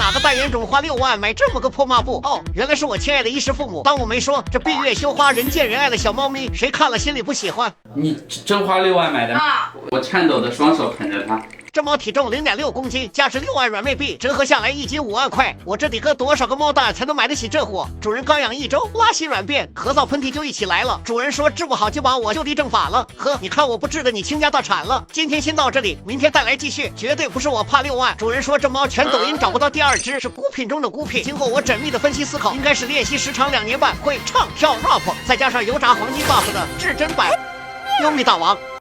哪个代言种花6万买这么个破抹布？哦，原来是我亲爱的衣食父母。当我没说，这闭月羞花、人见人爱的小猫咪，谁看了心里不喜欢？你真花6万买的？我颤抖的双手捧着它。这猫体重0.6公斤，价值6万软妹币，折合下来1斤5万块。我这得喝多少个猫蛋才能买得起这货？主人刚养1周，拉稀软便，咳嗽喷嚏就一起来了。主人说治不好就把我就地正法了。呵，你看我不治的你倾家荡产了。今天先到这里，明天再来继续，绝对不是我怕6万。主人说这猫全抖音找不到第2只，是孤品中的孤品。经过我缜密的分析思考，应该是练习时长2年半，会唱跳 rap， 再加上油炸黄金 buff 的至臻版优米大王。